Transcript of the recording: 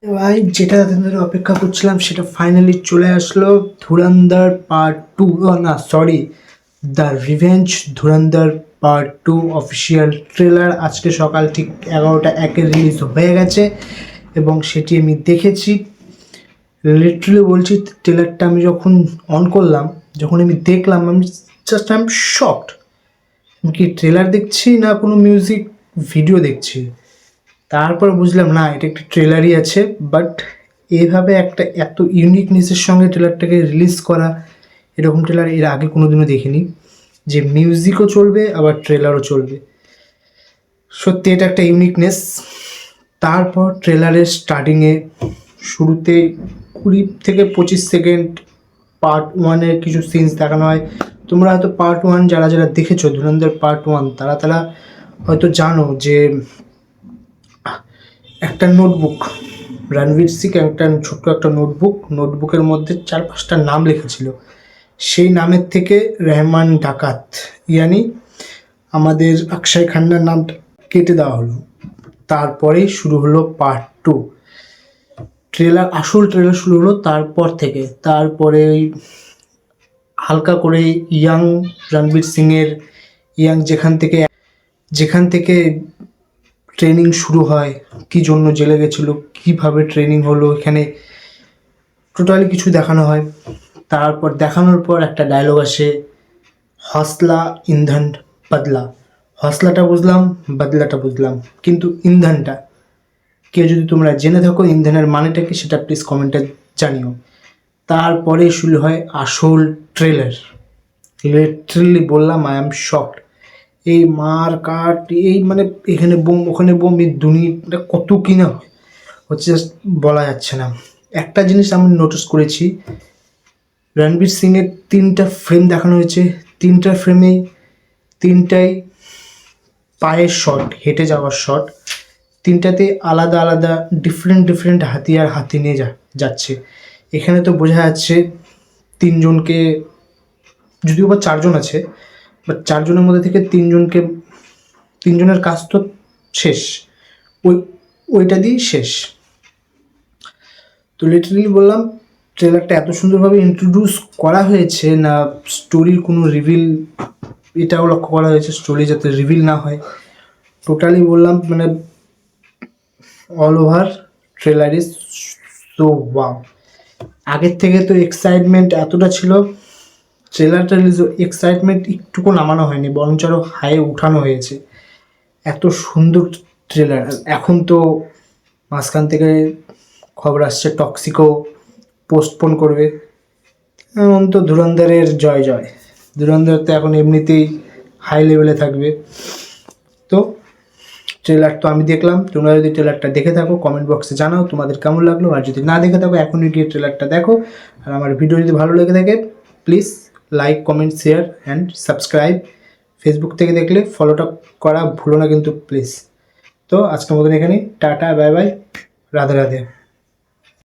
ভাই যেটা এতদিন ধরে অপেক্ষা করছিলাম সেটা ফাইনালি চলে আসলো। ধুরন্ধর পার্ট টু, না sorry, the revenge Dhurandhar part two official trailer আজকে সকাল ঠিক 11টা 1 রিলিজ হয়ে গেছে এবং সেটি আমি দেখেছি। লিটারালি বলছি, ট্রেলারটা আমি যখন অন করলাম, যখন আমি দেখলাম, আমি জাস্ট আই এম শকড। কি ট্রেলার দেখছি না কোনো মিউজিক ভিডিও দেখছি? তারপর বুঝলাম না, এটা একটা ট্রেলারই আছে। বাট এভাবে একটা এত ইউনিকনেসের সঙ্গে ট্রেলারটাকে রিলিজ করা, এরকম ট্রেলার এর আগে কোনো দিনও দেখিনি, যে মিউজিকও চলবে আবার ট্রেলারও চলবে। সত্যি এটা একটা ইউনিকনেস। তারপর ট্রেলারের স্টার্টিংয়ে শুরুতে 20 থেকে 25 সেকেন্ড পার্ট ওয়ানের কিছু সিনস দেখানো হয়। তোমরা হয়তো পার্ট ওয়ান যারা যারা দেখেছো ধুরন্ধর পার্ট ওয়ান, তারা তারা হয়তো জানো যে একটা নোটবুক, রণবীর সিং একটা ছোট্ট একটা নোটবুকের মধ্যে 4-5টা নাম লেখা ছিল। সেই নামের থেকে রেহমান ডাকাত, ইয়ানি আমাদের অক্ষয় খান্নার নামটা কেটে দেওয়া হলো। তারপরেই শুরু হলো পার্ট টু। আসল ট্রেলার শুরু হলো তারপর থেকে। তারপরে ওই হালকা করে ইয়াং রণবীর সিংয়ের, ইয়াং যেখান থেকে ট্রেনিং শুরু হয়, কী জন্য জেলে গেছিলো, কীভাবে ট্রেনিং হলো, এখানে টোটালি কিছু দেখানো হয়। তারপর দেখানোর পর একটা ডায়লগ আসে, হসলা ইন্ধন বদলা। হসলাটা বুঝলাম, বদলাটা বুঝলাম, কিন্তু ইন্ধনটা কেউ যদি তোমরা জেনে থাকো ইন্ধনের মানেটা কি, সেটা প্লিজ কমেন্টে জানিও। তারপরে শুরু হয় আসল ট্রেলার। লিটারালি বললাম, আই এম শকড। এই মার কাট, এই মানে এখানে বোম ওখানে বোম, এই দুনিয়াটা কত কি না হচ্ছে জাস্ট বলা যাচ্ছে না। একটা জিনিস আমি নোটিস করেছি, রণবীর সিংয়ের 3টা ফ্রেম দেখানো হয়েছে। 3টা ফ্রেমেই 3টাই পায়ের শট, হেঁটে যাওয়ার শট। 3টাতে আলাদা আলাদা ডিফারেন্ট হাতিয়ার হাতে নিয়ে যাচ্ছে। এখানে তো বোঝা যাচ্ছে 3জনকে, যদিও বা 4জন আছে, বাট 4জনের মধ্যে থেকে 3জনের কাজ তো শেষ, ওইটা দিয়েই শেষ। তো লিটারালি বললাম, ট্রেলারটা এত সুন্দরভাবে ইন্ট্রোডিউস করা হয়েছে না, স্টোরির কোনো রিভিল, এটাও লক্ষ্য করা হয়েছে স্টোরি যাতে রিভিল না হয়। টোটালি বললাম মানে all over trailer is so wow. আগের থেকে তো এক্সাইটমেন্ট এতটা ছিল, ট্রেলারটা রিলিজ এক্সাইটমেন্ট একটুকু নামানো হয়নি, বরঞ্চ আরও হাই উঠানো হয়েছে। এত সুন্দর ট্রেলার। এখন তো মাঝখান থেকে খবর আসছে টক্সিকো পোস্টপোন করবে। এখন তো ধুরন্ধরের জয় জয়, ধুরন্ধর তো এখন এমনিতেই হাই লেভেলে থাকবে। তো ট্রেলার তো আমি দেখলাম, তোমরা যদি ট্রেলারটা দেখে থাকো কমেন্ট বক্সে জানাও তোমাদের কেমন লাগলো, আর যদি না দেখে থাকো এখনই গিয়ে ট্রেলারটা দেখো। আর আমার ভিডিও যদি ভালো লেগে থাকে please like, comment, share and subscribe. Facebook থেকে দেখলে ফলোটা করা ভুলো না কিন্তু প্লিজ। তো আজকের মতন এখানে tata, bye bye, Radhe Radhe.